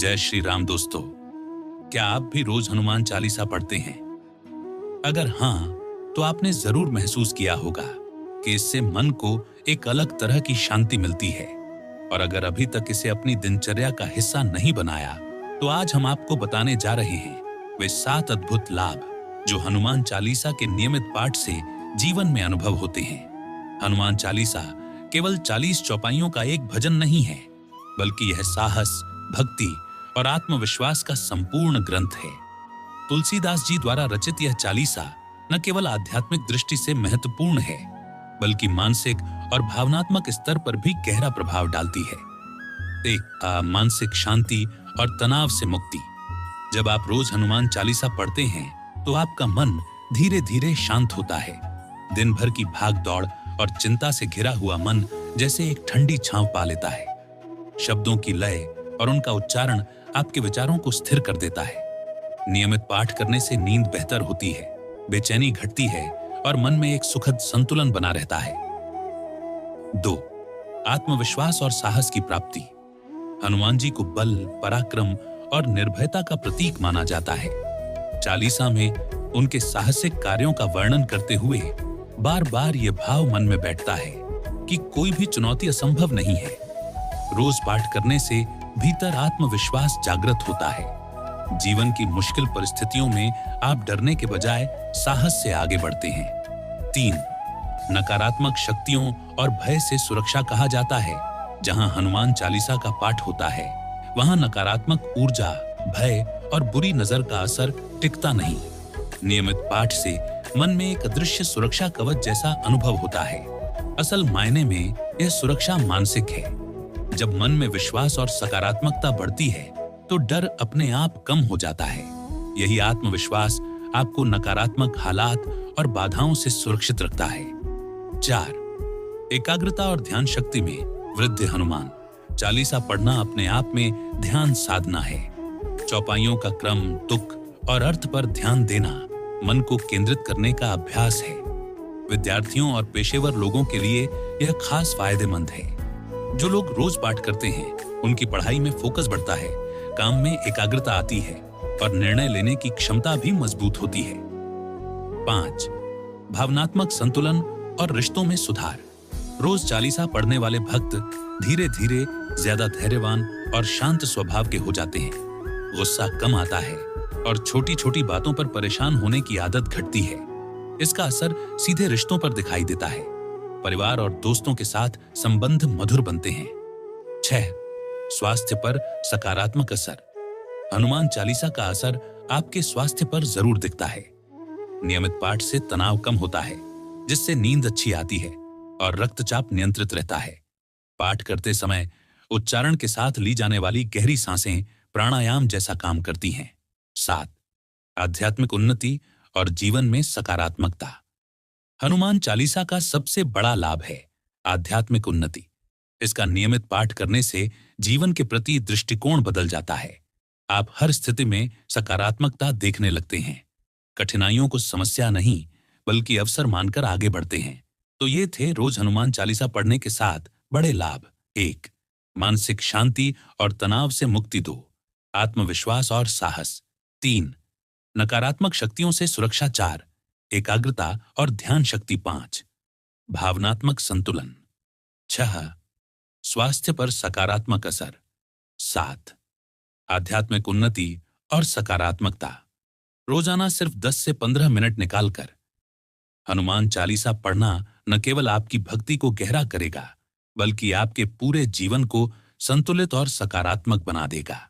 जय श्री राम दोस्तों। क्या आप भी रोज हनुमान चालीसा पढ़ते हैं? अगर हाँ, तो आपने जरूर महसूस किया होगा कि इससे मन को एक अलग तरह की शांति मिलती है। और अगर अभी तक इसे अपनी दिनचर्या का हिस्सा नहीं बनाया, तो आज हम आपको बताने जा रहे हैं वे 7 अद्भुत लाभ जो हनुमान चालीसा के नियमित पाठ से जीवन में अनुभव होते हैं। हनुमान चालीसा केवल 40 चौपाइयों का एक भजन नहीं है, बल्कि यह साहस, भक्ति और आत्मविश्वास का संपूर्ण ग्रंथ है। तुलसीदास जी द्वारा रचित यह चालीसा न केवल आध्यात्मिक दृष्टि से महत्वपूर्ण है, बल्कि मानसिक और भावनात्मक स्तर पर भी गहरा प्रभाव डालती है। मानसिक शांति और तनाव से मुक्ति। जब आप रोज हनुमान चालीसा पढ़ते हैं, तो आपका मन धीरे धीरे शांत होता है। दिन भर की भाग दौड़ और चिंता से घिरा हुआ मन जैसे एक ठंडी छांव पा लेता है। शब्दों की लय और उनका उच्चारण आपके विचारों को स्थिर कर देता है। नियमित पाठ करने से नींद बेहतर होती है, बेचैनी घटती है और मन में एक सुखद संतुलन बना रहता है। 2. आत्मविश्वास और साहस की प्राप्ति। हनुमान जी को बल, पराक्रम और निर्भयता का प्रतीक माना जाता है। चालीसा में उनके साहसिक कार्यों का वर्णन करते हुए बार बार ये भाव मन में बैठता है कि कोई भी चुनौती असंभव नहीं है। रोज पाठ करने से भीतर आत्मविश्वास जागृत होता है। जीवन की मुश्किल परिस्थितियों में आप डरने के बजाय साहस से आगे बढ़ते हैं। 3. नकारात्मक शक्तियों और भय से सुरक्षा कहा जाता है। जहां हनुमान चालीसा का पाठ होता है, वहां नकारात्मक ऊर्जा, भय और बुरी नजर का असर टिकता नहीं। नियमित पाठ से मन में एक अदृश्य सुरक्षा कवच जैसा अनुभव होता है। असल मायने में यह सुरक्षा मानसिक है। जब मन में विश्वास और सकारात्मकता बढ़ती है, तो डर अपने आप कम हो जाता है। यही आत्मविश्वास आपको नकारात्मक हालात और बाधाओं से सुरक्षित रखता है। 4. एकाग्रता और ध्यान शक्ति में वृद्धि। हनुमान चालीसा पढ़ना अपने आप में ध्यान साधना है। चौपाइयों का क्रम, तुक और अर्थ पर ध्यान देना मन को केंद्रित करने का अभ्यास है। विद्यार्थियों और पेशेवर लोगों के लिए यह खास फायदेमंद है। जो लोग रोज पाठ करते हैं, उनकी पढ़ाई में फोकस बढ़ता है, काम में एकाग्रता आती है और निर्णय लेने की क्षमता भी मजबूत होती है। 5. भावनात्मक संतुलन और रिश्तों में सुधार। रोज चालीसा पढ़ने वाले भक्त धीरे धीरे ज्यादा धैर्यवान और शांत स्वभाव के हो जाते हैं। गुस्सा कम आता है और छोटी छोटी बातों पर परेशान होने की आदत घटती है। इसका असर सीधे रिश्तों पर दिखाई देता है। परिवार और दोस्तों के साथ संबंध मधुर बनते हैं। 6. स्वास्थ्य पर सकारात्मक असर। हनुमान चालीसा का असर आपके स्वास्थ्य पर जरूर दिखता है। नियमित पाठ से तनाव कम होता है, जिससे नींद अच्छी आती है और रक्तचाप नियंत्रित रहता है। पाठ करते समय उच्चारण के साथ ली जाने वाली गहरी सांसें प्राणायाम जैसा काम करती हैं। 7. आध्यात्मिक उन्नति और जीवन में सकारात्मकता। हनुमान चालीसा का सबसे बड़ा लाभ है आध्यात्मिक उन्नति। इसका नियमित पाठ करने से जीवन के प्रति दृष्टिकोण बदल जाता है। आप हर स्थिति में सकारात्मकता देखने लगते हैं। कठिनाइयों को समस्या नहीं, बल्कि अवसर मानकर आगे बढ़ते हैं। तो ये थे रोज हनुमान चालीसा पढ़ने के 7 बड़े लाभ। 1. मानसिक शांति और तनाव से मुक्ति। 2. आत्मविश्वास और साहस। 3. नकारात्मक शक्तियों से सुरक्षा। 4. एकाग्रता और ध्यान शक्ति। 5. भावनात्मक संतुलन। 6. स्वास्थ्य पर सकारात्मक असर। 7. आध्यात्मिक उन्नति और सकारात्मकता। रोजाना सिर्फ 10 से 15 मिनट निकालकर हनुमान चालीसा पढ़ना न केवल आपकी भक्ति को गहरा करेगा, बल्कि आपके पूरे जीवन को संतुलित और सकारात्मक बना देगा।